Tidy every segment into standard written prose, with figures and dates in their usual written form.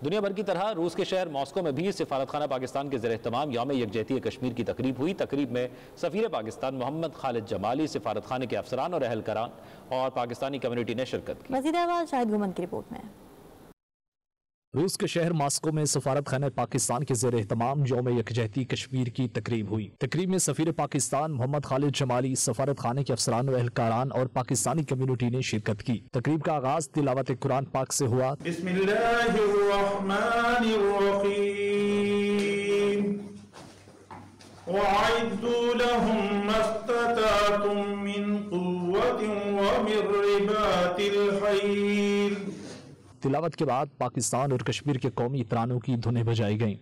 دنیا بھر کی طرح روس کے شہر ماسکو میں بھی سفارت خانہ پاکستان کے زیر اہتمام یوم یکجہتی کشمیر کی تقریب ہوئی۔ تقریب میں سفیر پاکستان محمد خالد جمالی، سفارت خانے کے افسران اور اہلکاران اور پاکستانی کمیونٹی نے شرکت کی۔ مزید احوال شاہد گھمن کی رپورٹ میں۔ روس کے شہر ماسکو میں سفارت خانہ پاکستان کے زیر اہتمام یوم یکجہتی کشمیر کی تقریب ہوئی۔ تقریب میں سفیر پاکستان محمد خالد جمالی، سفارت خانے کے افسران و اہلکاران اور پاکستانی کمیونٹی نے شرکت کی۔ تقریب کا آغاز تلاوت قرآن پاک سے ہوا۔ بسم اللہ الرحمن الرحیم وَأَعِدُّوا لَهُم مَّا اسْتَطَعْتُم مِّن قُوَّةٍ وَمِن رِّبَاطِ الْخَيْلِ۔ تلاوت کے بعد پاکستان اور کشمیر کے قومی ترانوں کی دھنیں بجائی گئیں۔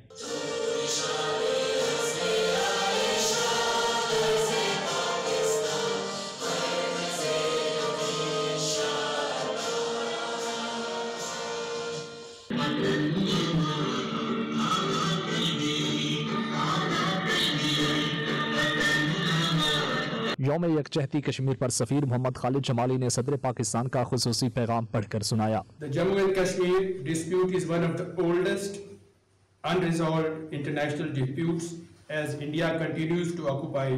یوم یکجہتی کشمیر پر سفیر محمد خالد جمالی نے صدر پاکستان کا خصوصی پیغام پڑھ کر سنایا۔ The Jammu and Kashmir dispute is one of the oldest unresolved international disputes as India continues to occupy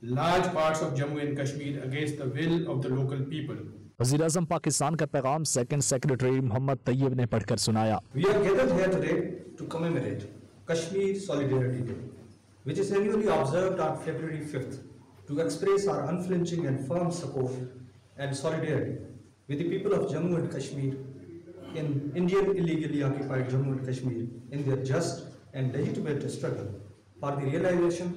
large parts of Jammu and Kashmir against the will of the local people. وزیر اعظم پاکستان کا پیغام second secretary محمد طیب نے پڑھ کر سنایا۔ We are gathered here today to commemorate Kashmir Solidarity Day, which is annually observed on February 5th, to express our unflinching and firm support and solidarity with the people of Jammu and Kashmir in Indian illegally occupied Jammu and Kashmir in their just and legitimate struggle for the realization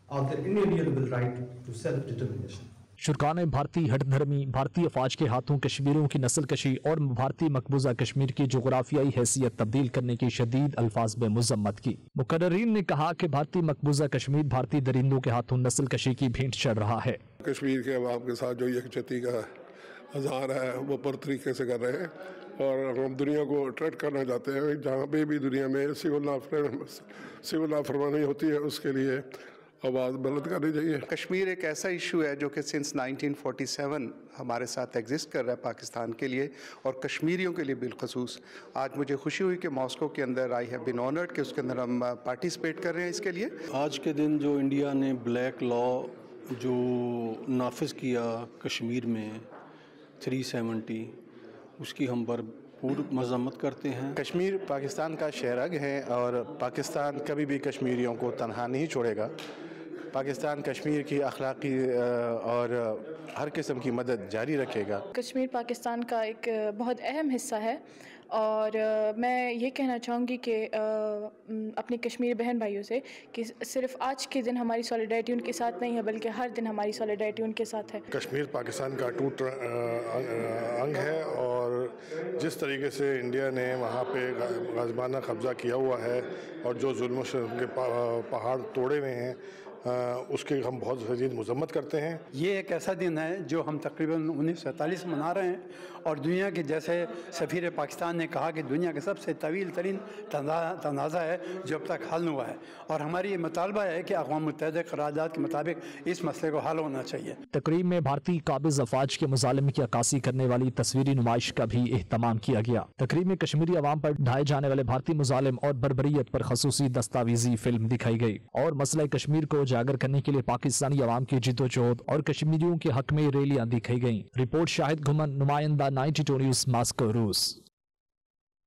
of their inalienable right to self-determination. شرکا نے بھارتی ہٹ دھرمی، بھارتی افواج کے ہاتھوں کشمیریوں کی نسل کشی اور بھارتی مقبوضہ کشمیر کی جغرافیائی حیثیت تبدیل کرنے کی شدید الفاظ میں مذمت کی۔ مقررین نے کہا کہ بھارتی مقبوضہ کشمیر بھارتی درندوں کے ہاتھوں نسل کشی کی بھینٹ چڑھ رہا ہے۔ کشمیر کے عوام کے ساتھ جو یکجہتی کا اظہار ہے وہ پر طریقے سے کر رہے ہیں اور ہم دنیا کو اٹریکٹ کرنا چاہتے ہیں۔ جہاں پہ بھی دنیا میں سول لا فرمانی ہوتی ہے اس کے لیے آواز بلند کرنی چاہیے۔ کشمیر ایک ایسا ایشو ہے جو کہ سنس 1947 ہمارے ساتھ ایگزسٹ کر رہا ہے پاکستان کے لیے اور کشمیریوں کے لیے بالخصوص۔ آج مجھے خوشی ہوئی کہ ماسکو کے اندر آئی ہیو بین آنرڈ کہ اس کے اندر ہم پارٹیسپیٹ کر رہے ہیں اس کے لیے۔ آج کے دن جو انڈیا نے بلیک لا جو نافذ کیا کشمیر میں 370 اس کی ہم بھرپور مذمت کرتے ہیں۔ کشمیر پاکستان کا شہرگ ہے اور پاکستان کبھی بھی کشمیریوں کو تنہا نہیں چھوڑے گا۔ پاکستان کشمیر کی اخلاقی اور ہر قسم کی مدد جاری رکھے گا۔ کشمیر پاکستان کا ایک بہت اہم حصہ ہے اور میں یہ کہنا چاہوں گی کہ اپنے کشمیری بہن بھائیوں سے کہ صرف آج کے دن ہماری سولیڈیرٹی ان کے ساتھ نہیں ہے بلکہ ہر دن ہماری سولیڈیرٹی ان کے ساتھ ہے۔ کشمیر پاکستان کا ٹوٹ انگ ہے اور جس طریقے سے انڈیا نے وہاں پہ غازمانہ قبضہ کیا ہوا ہے اور جو ظلم و ستم کے پہاڑ توڑے ہوئے ہیں اس کی ہم بہت شدید مذمت کرتے ہیں۔ یہ ایک ایسا دن ہے جو ہم تقریباً 1947 منا رہے ہیں اور دنیا کے جیسے سفیر پاکستان نے کہا کہ دنیا کے سب سے طویل ترین تنازع ہے جو اب تک حل ہوا ہے اور ہماری یہ مطالبہ ہے کہ اقوام متحدہ قرارداد کے مطابق اس مسئلے کو حل ہونا چاہیے۔ تقریب میں بھارتی قابض افواج کے مظالم کی عکاسی کرنے والی تصویری نمائش کا بھی اہتمام کیا گیا۔ تقریب میں کشمیری عوام پر ڈھائے جانے والے بھارتی مظالم اور بربریت پر خصوصی دستاویزی فلم دکھائی گئی اور مسئلہ کشمیر کو اجاگر کرنے کے لیے پاکستانی عوام کی جدوجہد اور کشمیریوں کے حق میں ریلیاں دکھائی گئیں۔ رپورٹ شاہد گھمن، نمائندہ 92 نیوز، ماسکو، روس۔